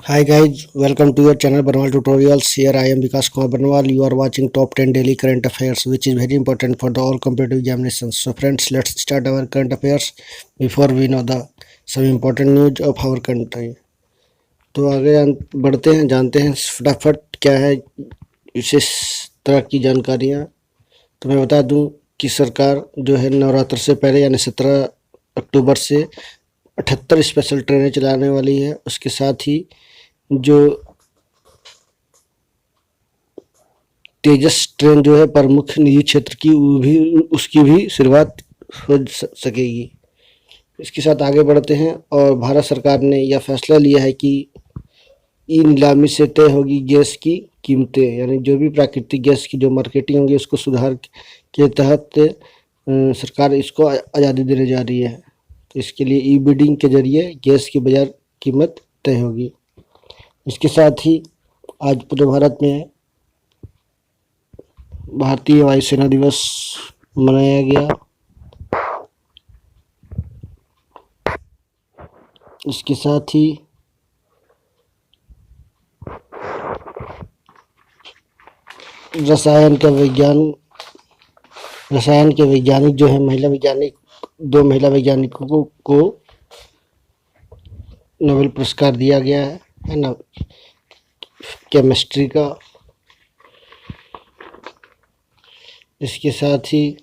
Hi guys, welcome to your channel Barnwal Tutorials. Here I am Vikas Kumar Barnwal. You are watching top 10 daily current affairs, which is very important for the all competitive examinations. So friends, let's start our current affairs before we know the some important news of our country. तो आगे बढ़ते हैं, जानते हैं फटाफट क्या है विशेष तरह की जानकारियाँ। तो मैं बता दूं कि सरकार जो है नवरात्र से पहले यानी 17 अक्टूबर से 78 स्पेशल ट्रेनें चलाने वाली है। उसके साथ ही जो तेजस ट्रेन जो है प्रमुख निजी क्षेत्र की वो भी उसकी भी शुरुआत हो सकेगी। इसके साथ आगे बढ़ते हैं और भारत सरकार ने यह फैसला लिया है कि ई नीलामी से तय होगी गैस की कीमतें, यानी जो भी प्राकृतिक गैस की जो मार्केटिंग होगी उसको सुधार के तहत सरकार इसको आज़ादी देने जा रही है। तो इसके लिए ई बिडिंग के जरिए गैस की बाजार कीमत तय होगी। इसके साथ ही आज पूरे भारत में भारतीय वायुसेना दिवस मनाया गया। इसके साथ ही रसायन के वैज्ञानिक जो है दो महिला वैज्ञानिकों को नोबेल पुरस्कार दिया गया है ना, केमिस्ट्री का। इसके साथ ही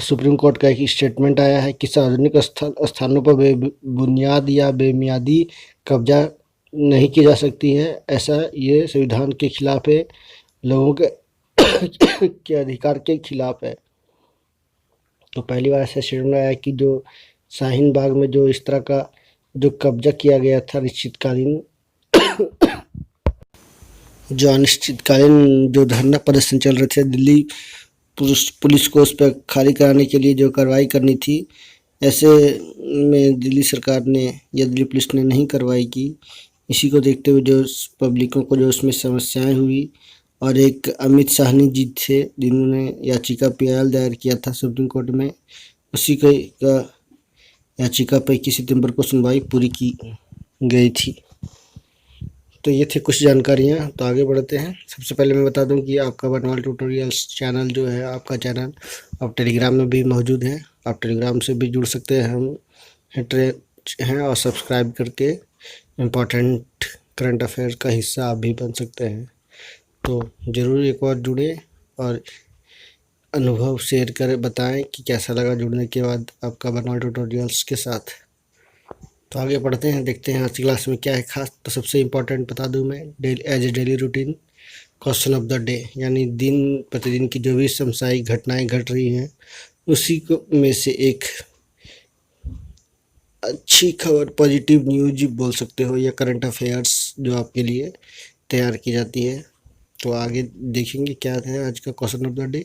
सुप्रीम कोर्ट का एक स्टेटमेंट आया है कि सार्वजनिक स्थानों पर बेबुनियाद या बेमियादी कब्जा नहीं की जा सकती है। ऐसा ये संविधान के खिलाफ है, लोगों के अधिकार के खिलाफ है। तो पहली बार ऐसा स्टेटमेंट आया कि जो शाहीन बाग में जो इस तरह का जो कब्जा किया गया था अनिश्चितकालीन जो धरना प्रदर्शन चल रहे थे, दिल्ली पुलिस को उस पर खाली कराने के लिए जो कार्रवाई करनी थी, ऐसे में दिल्ली सरकार ने या दिल्ली पुलिस ने नहीं कार्रवाई की। इसी को देखते हुए जो पब्लिकों को जो उसमें समस्याएं हुई, और एक अमित साहनी जी थे जिन्होंने याचिका PIL दायर किया था सुप्रीम कोर्ट में, उसी का याचिका पर 21 सितंबर को सुनवाई पूरी की गई थी। तो ये थे कुछ जानकारियाँ। तो आगे बढ़ते हैं। सबसे पहले मैं बता दूं कि आपका बर्नवाल ट्यूटोरियल्स चैनल जो है, आपका चैनल अब टेलीग्राम में भी मौजूद है। आप टेलीग्राम से भी जुड़ सकते हैं, हम हैं, और सब्सक्राइब करके इम्पोर्टेंट करंट अफेयर का हिस्सा आप भी बन सकते हैं। तो ज़रूर एक बार जुड़े और अनुभव शेयर करें, बताएं कि कैसा लगा जुड़ने के बाद आपका बर्नवाल ट्यूटोरियल्स के साथ। तो आगे बढ़ते हैं, देखते हैं आज की क्लास में क्या है खास। तो सबसे इम्पोर्टेंट बता दूं मैं, as a daily routine question of the day, यानी दिन प्रतिदिन की जो भी समसामयिक घटनाएं घट रही हैं उसी को में से एक अच्छी खबर, पॉजिटिव न्यूज बोल सकते हो, या करंट अफेयर्स जो आपके लिए तैयार की जाती है। तो आगे देखेंगे क्या है आज का क्वेश्चन ऑफ द डे।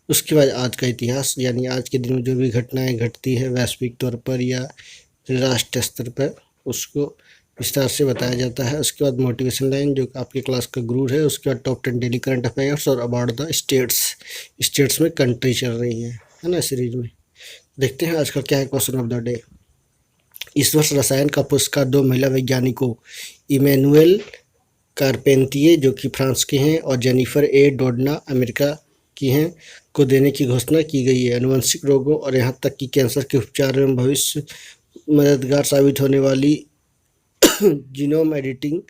उसके बाद आज का इतिहास, यानी आज के दिन में जो भी घटनाएं घटती है वैश्विक तौर पर या राष्ट्रीय स्तर पर, उसको विस्तार से बताया जाता है। उसके बाद मोटिवेशन लाइन जो आपके क्लास का गुरु है। उसके बाद टॉप 10 डेली करंट अफेयर्स और अबाउट द स्टेट्स में कंट्री चल रही है ना सीरीज में। देखते हैं आज का क्या है क्वेश्चन ऑफ द डे। इस वर्ष रसायन का पुरस्कार 2 महिला वैज्ञानिकों इमैनुएल कारपेंतिये जो कि फ्रांस के हैं और जेनिफर ए डोडना अमेरिका की हैं को देने की घोषणा की गई है। आनुवंशिक रोगों और यहाँ तक कि कैंसर के उपचार में भविष्य मददगार साबित होने वाली जीनोम एडिटिंग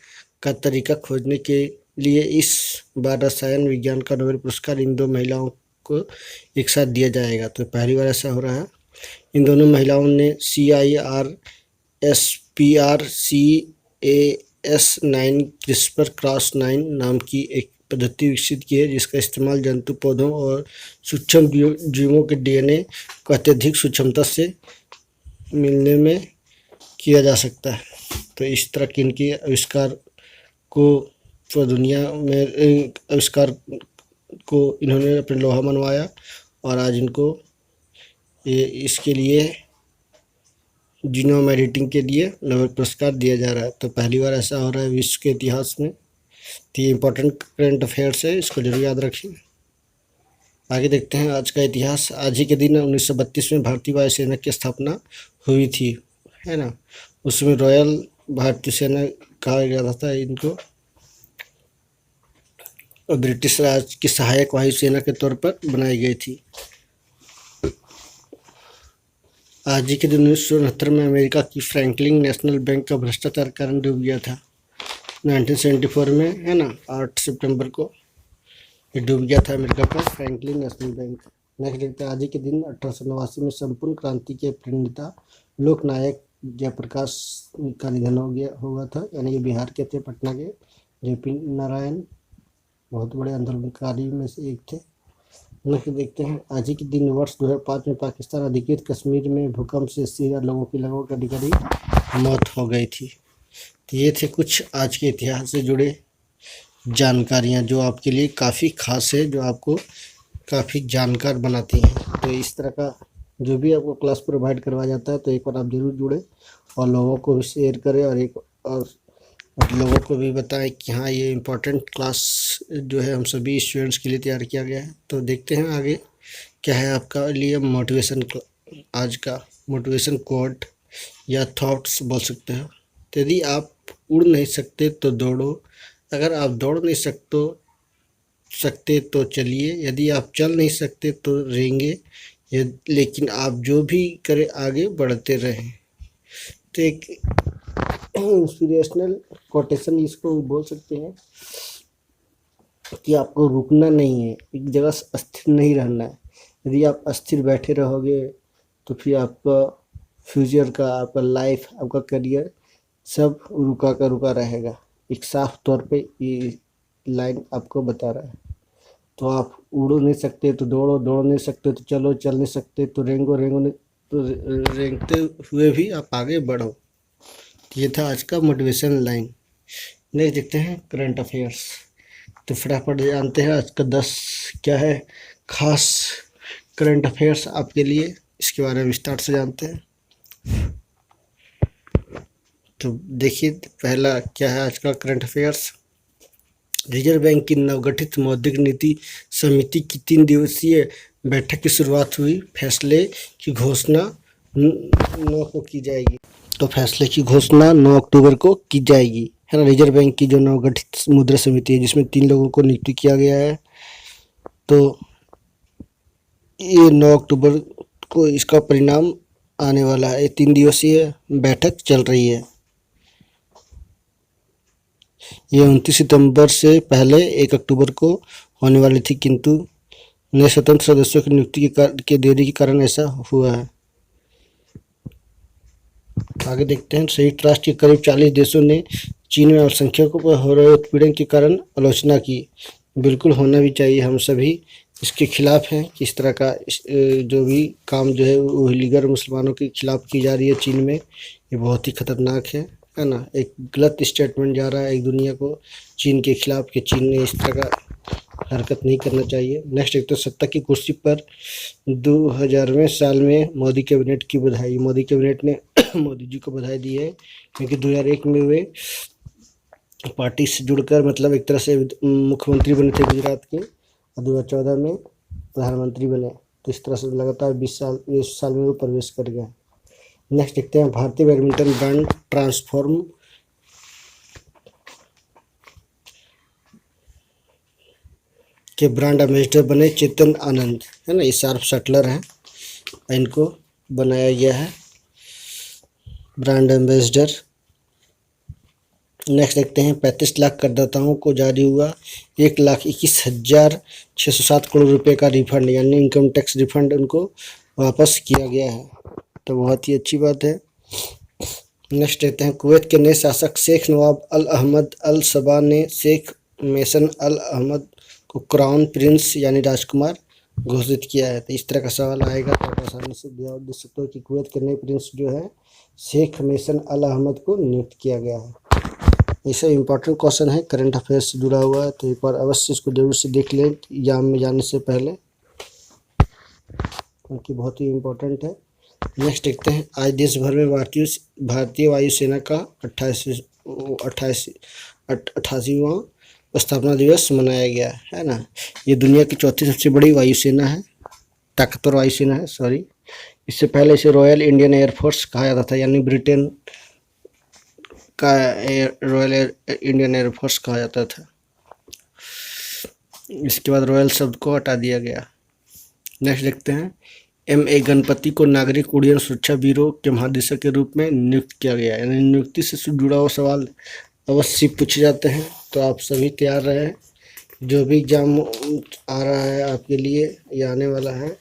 का तरीका खोजने के लिए इस बार रसायन विज्ञान का नोबेल पुरस्कार इन 2 महिलाओं को एक साथ दिया जाएगा। तो पहली बार ऐसा हो रहा है। इन दोनों महिलाओं ने CRISPR-Cas9 CRISPR-Cas9 नाम की एक पद्धति विकसित की है, जिसका इस्तेमाल जंतु, पौधों और सूक्ष्म जीवों के DNA को अत्यधिक सूक्ष्मता से मिलने में किया जा सकता है। तो इस तरह के इनके आविष्कार को दुनिया में आविष्कार को इन्होंने अपने लोहा मनवाया, और आज इनको इसके लिए जीनोम एडिटिंग के लिए नोबेल पुरस्कार दिया जा रहा है। तो पहली बार ऐसा हो रहा है विश्व के इतिहास में। तो ये इम्पोर्टेंट करंट अफेयर्स है, इसको जरूर याद रखें। आगे देखते हैं आज का इतिहास। आज ही के दिन 1932 में भारतीय वायुसेना की स्थापना हुई थी, है ना। उसमें रॉयल भारतीय सेना कहा जाता था इनको, और ब्रिटिश राज की सहायक वायुसेना के तौर पर बनाई गई थी। आज ही के दिन 1969 में अमेरिका की फ्रैंकलिन नेशनल बैंक का भ्रष्टाचार कारण डूब गया था। 1974 में, है ना, 8 सितंबर को ये डूब गया था अमेरिका का फ्रैंकलिन नेशनल बैंक। नेक्स्ट देखते हैं आज ही के दिन 1889 में संपूर्ण क्रांति के प्रणेता लोकनायक जयप्रकाश का निधन हुआ था, यानी कि बिहार के थे, पटना के जेपी नारायण, बहुत बड़े आंदोलनकारी में से एक थे। नेक्स्ट देखते हैं आज ही के दिन वर्ष 2005 में पाकिस्तान अधिकृत कश्मीर में भूकंप से 80,000 लोगों की लगभग करीब मौत हो गई थी। तो ये थे कुछ आज के इतिहास से जुड़े जानकारियाँ जो आपके लिए काफ़ी खास है, जो आपको काफ़ी जानकार बनाती हैं। तो इस तरह का जो भी आपको क्लास प्रोवाइड करवाया जाता है, तो एक बार आप ज़रूर जुड़ें और लोगों को भी शेयर करें, और लोगों को भी बताएं कि हाँ, ये इम्पोर्टेंट क्लास जो है हम सभी स्टूडेंट्स के लिए तैयार किया गया है। तो देखते हैं आगे क्या है आपका लिए मोटिवेशन, आज का मोटिवेशन कोट या थॉट्स बोल सकते हो। तो यदि आप उड़ नहीं सकते तो दौड़ो, अगर आप दौड़ नहीं सकते तो चलिए, यदि आप चल नहीं सकते तो रेंगे, लेकिन आप जो भी करें आगे बढ़ते रहें। तो एक इंस्पिरेशनल कोटेशन इसको बोल सकते हैं कि आपको रुकना नहीं है, एक जगह अस्थिर नहीं रहना है। यदि आप अस्थिर बैठे रहोगे तो फिर आपका फ्यूचर का, आपका लाइफ, आपका करियर सब रुका का रुका रहेगा। एक साफ तौर पे ये लाइन आपको बता रहा है। तो आप उड़ नहीं सकते तो दौड़ो, दौड़ नहीं सकते तो चलो, चल नहीं सकते तो रेंगो, तो रेंगते हुए भी आप आगे बढ़ो। ये था आज का मोटिवेशन लाइन। नेक्स्ट देखते हैं करंट अफेयर्स। तो फटाफट जानते हैं आज का 10 क्या है खास करंट अफेयर्स आपके लिए, इसके बारे में विस्तार से जानते हैं। तो देखिए पहला क्या है आज का करंट अफेयर्स। रिजर्व बैंक की नवगठित मौद्रिक नीति समिति की 3 दिवसीय बैठक की शुरुआत हुई। फैसले की घोषणा 9 को की जाएगी। तो फैसले की घोषणा 9 अक्टूबर को की जाएगी, है ना। रिजर्व बैंक की जो नवगठित मुद्रा समिति है, जिसमें 3 लोगों को नियुक्त किया गया है, तो ये 9 अक्टूबर को इसका परिणाम आने वाला है। 3 दिवसीय बैठक चल रही है। ये 29 सितंबर से पहले 1 अक्टूबर को होने वाली थी, किंतु नए स्वतंत्र सदस्यों की नियुक्ति के देरी के कारण ऐसा हुआ है। आगे देखते हैं। संयुक्त राष्ट्र के करीब 40 देशों ने चीन में अल्पसंख्यकों पर हो रहे उत्पीड़न के कारण आलोचना की। बिल्कुल होना भी चाहिए, हम सभी इसके खिलाफ हैं कि इस तरह का जो भी काम जो है वो इलीगल मुसलमानों के खिलाफ की जा रही है चीन में, ये बहुत ही खतरनाक है ना। एक गलत स्टेटमेंट जा रहा है एक दुनिया को चीन के खिलाफ कि चीन ने इस तरह का हरकत नहीं करना चाहिए। नेक्स्ट एक तो सत्ता की कुर्सी पर 2000वें साल में मोदी कैबिनेट की बधाई। मोदी कैबिनेट ने मोदी जी को बधाई दी है, क्योंकि 2001 में वे पार्टी से जुड़कर मतलब एक तरह से मुख्यमंत्री बने थे गुजरात के, और 2014 में प्रधानमंत्री बने। तो इस तरह से लगातार 20 साल में वो प्रवेश कर गए। नेक्स्ट देखते हैं। भारतीय बैडमिंटन ब्रांड ट्रांसफॉर्म के ब्रांड एम्बेसडर बने चेतन आनंद, है ना। ये शार्प शटलर हैं, इनको बनाया गया है ब्रांड एम्बेसडर। नेक्स्ट देखते हैं। 35 लाख करदाताओं को जारी हुआ 1,21,607 करोड़ रुपए का रिफंड, यानी इनकम टैक्स रिफंड उनको वापस किया गया है। तो बहुत ही अच्छी बात है। नेक्स्ट देखते हैं। कुवैत के नए शासक शेख नवाब अल अहमद अल सबा ने शेख मेसन अल अहमद को क्राउन प्रिंस यानी राजकुमार घोषित किया है। तो इस तरह का सवाल आएगा तो आप आसानी से जवाब दे सकते हो कि कुवैत के नए प्रिंस जो है शेख मेसन अल अहमद को नियुक्त किया गया है। ऐसा इंपॉर्टेंट क्वेश्चन है, करंट अफेयर्स से जुड़ा हुआ है, तो एक बार अवश्य इसको जरूर से देख लें एग्जाम में जाने से पहले, क्योंकि बहुत ही इम्पोर्टेंट है। नेक्स्ट देखते हैं। आज देश भर में भारतीय वायुसेना का 88वां स्थापना दिवस मनाया गया है ना। ये दुनिया की चौथी सबसे बड़ी वायुसेना है, ताकतवर वायुसेना है, सॉरी। इससे पहले इसे रॉयल इंडियन एयरफोर्स कहा जाता था, यानी ब्रिटेन का रॉयल इंडियन एयरफोर्स कहा जाता था। इसके बाद रॉयल शब्द को हटा दिया गया। नेक्स्ट देखते हैं, M.A. गणपति को नागरिक उड्डयन सुरक्षा ब्यूरो के महानिदेशक के रूप में नियुक्त किया गया। यानी नियुक्ति से जुड़ा हुआ सवाल अवश्य पूछे जाते हैं, तो आप सभी तैयार रहें। जो भी एग्जाम आ रहा है आपके लिए या आने वाला है,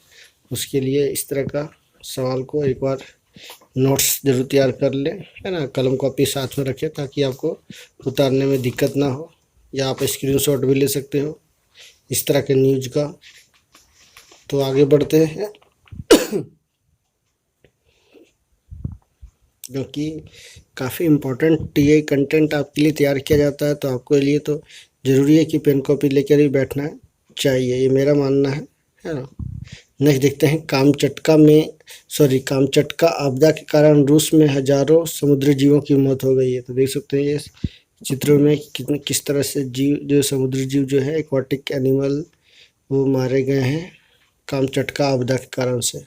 उसके लिए इस तरह का सवाल को एक बार नोट्स जरूर तैयार कर लें, है ना। कलम कॉपी साथ में रखें ताकि आपको उतारने में दिक्कत ना हो, या आप स्क्रीनशॉट भी ले सकते हो इस तरह के न्यूज का। तो आगे बढ़ते हैं क्योंकि काफ़ी इम्पोर्टेंट ये कंटेंट आपके लिए तैयार किया जाता है, तो आपके लिए तो ज़रूरी है कि पेन कॉपी लेकर ही बैठना चाहिए, ये मेरा मानना है ना। नेक्स्ट देखते हैं, कामचटका आपदा के कारण रूस में हजारों समुद्री जीवों की मौत हो गई है। तो देख सकते हैं ये चित्रों में किस तरह से जीव, जो समुद्री जीव जो है, एक्वाटिक एनिमल, वो मारे गए हैं कामचटका आपदा के कारण से।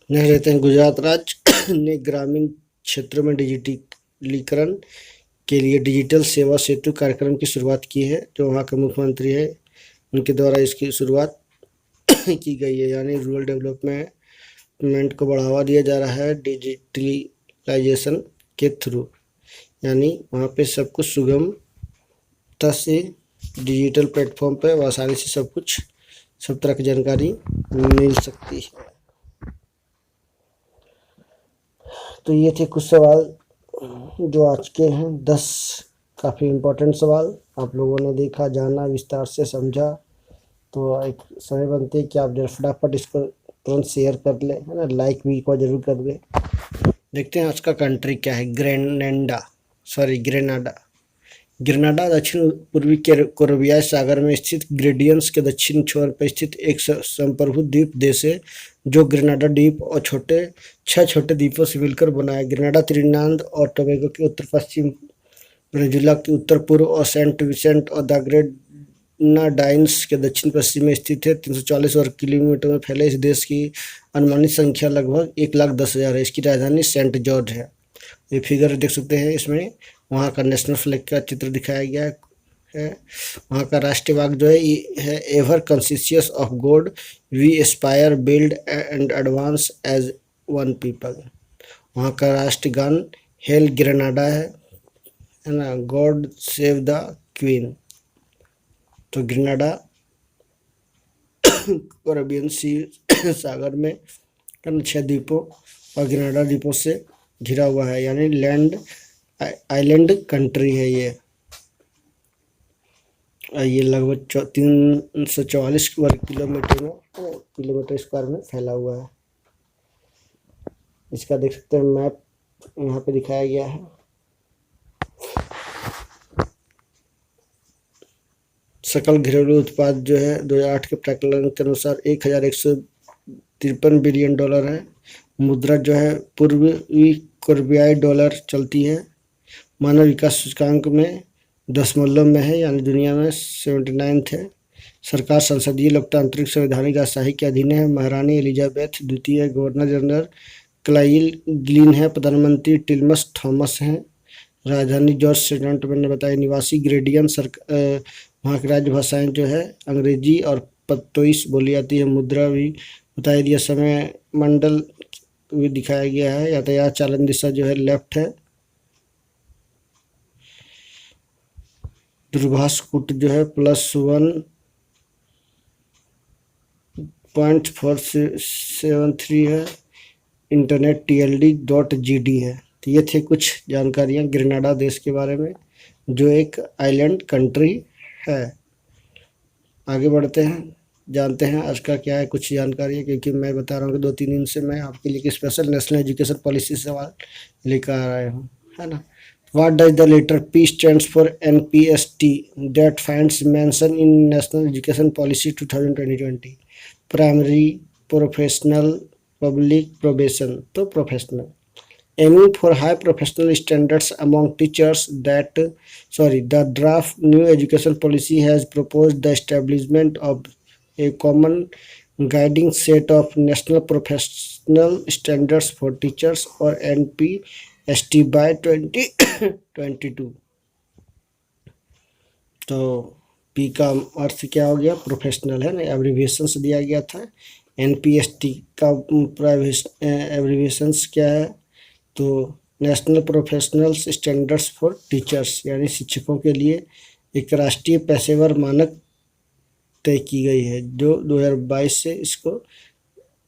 नेक्स्ट देखते हैं, गुजरात राज्य ने ग्रामीण क्षेत्रों में डिजिटलीकरण के लिए डिजिटल सेवा सेतु कार्यक्रम की शुरुआत की है। जो वहाँ के मुख्यमंत्री है, उनके द्वारा इसकी शुरुआत की गई है। यानी रूरल डेवलपमेंट को बढ़ावा दिया जा रहा है डिजिटलाइजेशन के थ्रू। यानी वहाँ पे सब कुछ सुगमता से डिजिटल प्लेटफॉर्म पे आसानी से सब तरह की जानकारी मिल सकती है। तो ये थे कुछ सवाल जो आज के हैं 10 काफ़ी इम्पोर्टेंट सवाल। आप लोगों ने देखा, जाना, विस्तार से समझा, तो एक समय बनती है कि आप फटाफट इसको तुरंत शेयर कर ले, है ना। लाइक भी एक बार जरूर कर दे। देखते हैं आज का कंट्री क्या है। ग्रेनाडा दक्षिण पूर्वी कैरिबियाई सागर में स्थित ग्रेडियंट्स के दक्षिण छोर पर स्थित एक संप्रभु द्वीप देश है, जो ग्रेनाडा द्वीप और 6 छोटे द्वीपों से मिलकर बना है। ग्रेनाडा त्रिनिदाद और टोबैगो के उत्तर पश्चिम, वेनेजुएला के उत्तर पूर्व और सेंट विंसेंट और द ग्रेनाडाइंस के दक्षिण पश्चिम में स्थित है। 340 वर्ग किलोमीटर में फैले इस देश की अनुमानित संख्या लगभग 1,10,000 है। इसकी राजधानी सेंट जॉर्ज है। ये फिगर देख सकते हैं, इसमें वहाँ का नेशनल फ्लैग का चित्र दिखाया गया है। वहाँ का राष्ट्रीय वाक्य जो है ever conscious of god we aspire build and advance as one people. वहाँ का राष्ट्रीय गान हेल ग्रेनाडा है ना, गॉड सेव द क्वीन। तो ग्रेनाडा कैरिबियन सी सागर में 6 द्वीपों और ग्रेनाडा द्वीपों से घिरा हुआ है, यानी आइलैंड कंट्री है ये। लगभग 344 वर्ग किलोमीटर स्क्वायर में फैला हुआ है। इसका देख सकते हैं मैप यहाँ पे दिखाया गया है। सकल घरेलू उत्पाद जो है 2008 के प्राकलन के अनुसार $1,153 बिलियन है। मुद्रा जो है पूर्वी कैरिबियाई डॉलर चलती है। मानव विकास सूचकांक में 10 में है, यानी दुनिया में 79 है। सरकार संसदीय लोकतांत्रिक संवैधानिक राजशाही के अधीन है। महारानी एलिजाबेथ द्वितीय गवर्नर जनरल क्लाइल ग्लीन है। प्रधानमंत्री टिलमस थॉमस हैं। राजधानी जॉर्ज सेंट मैंने बताया। निवासी ग्रेडियन वहाँ की राज्य भाषाएं जो है अंग्रेजी और पतोइस बोली जाती है। मुद्रा भी बताया दिया। समय मंडल भी दिखाया गया है। यातायात चालन दिशा जो है लेफ्ट है। दूरभाष कूट जो है +1.473 है। इंटरनेट TLD.GD है। तो ये थे कुछ जानकारियाँ ग्रेनाडा देश के बारे में, जो एक आइलैंड कंट्री है। आगे बढ़ते हैं, जानते हैं आज का क्या है कुछ जानकारी, क्योंकि मैं बता रहा हूँ कि 2-3 दिन से मैं आपके लिए स्पेशल नेशनल एजुकेशन पॉलिसी सवाल लेकर आ रहा हूँ, है ना। What does the letter P stands for NPST that finds mention in National Education Policy 2020? Primary, professional, public, probation. तो professional aiming for high professional standards among teachers. The draft new education policy has proposed the establishment of a common guiding set of national professional standards for teachers or NPST by 2022. तो P का अर्थ क्या हो गया, professional है ना, abbreviation से दिया गया था। एनपीएसटी का एब्रीविएशंस क्या है, तो national professional standards for teachers, यानी शिक्षकों के लिए एक राष्ट्रीय पेशेवर मानक तय की गई है, जो 2022 से इसको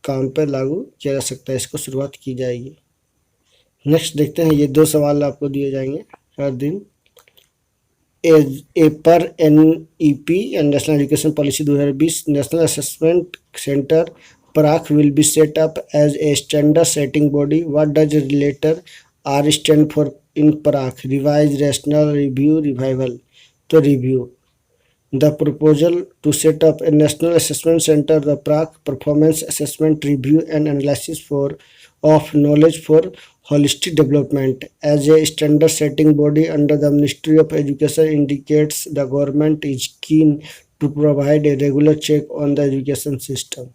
काम पर लागू किया जा सकता है, इसको शुरुआत की जाएगी। नेक्स्ट देखते हैं, ये 2 सवाल आपको दिए जाएंगे हर दिन। पर NEP and National Education Policy 2020, National Assessment Center PRAC will be set up as a standard setting body. What does letter R stand for in PRAC? Revise, rational, review, revival. तो review. The proposal to set up a National Assessment Center, the PRAC, Performance Assessment Review and Analysis of Knowledge for Holistic Development, as a standard setting body under the Ministry of Education indicates the government is keen to provide a regular check on the education system.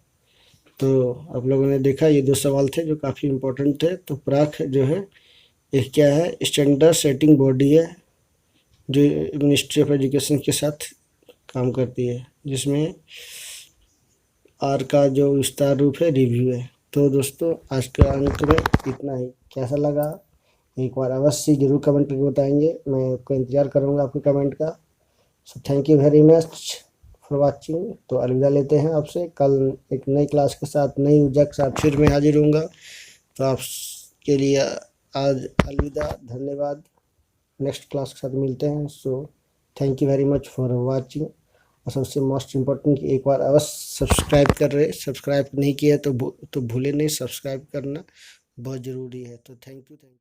तो आप लोगों ने देखा, ये 2 सवाल थे जो काफ़ी इम्पोर्टेंट थे। तो प्राक जो है एक क्या है, स्टैंडर्ड सेटिंग बॉडी है जो मिनिस्ट्री ऑफ एजुकेशन के साथ काम करती है, जिसमें आर का जो विस्तार रूप है रिव्यू है। तो दोस्तों आज के अंत में इतना ही। कैसा लगा एक बार अवश्य जरूर कमेंट करके बताएंगे, मैं आपको इंतज़ार करूँगा आपके कमेंट का। So thank you very much for watching. तो अलविदा लेते हैं आपसे, कल एक नई क्लास के साथ, नई ऊर्जा के साथ फिर मैं हाजिर होऊंगा। तो आपके लिए आज अलविदा, धन्यवाद। नेक्स्ट क्लास के साथ मिलते हैं। So thank you very much for watching. और सबसे मोस्ट इम्पोर्टेंट कि एक बार अवश्य सब्सक्राइब नहीं किया तो भूले नहीं, सब्सक्राइब करना बहुत ज़रूरी है। तो थैंक यू।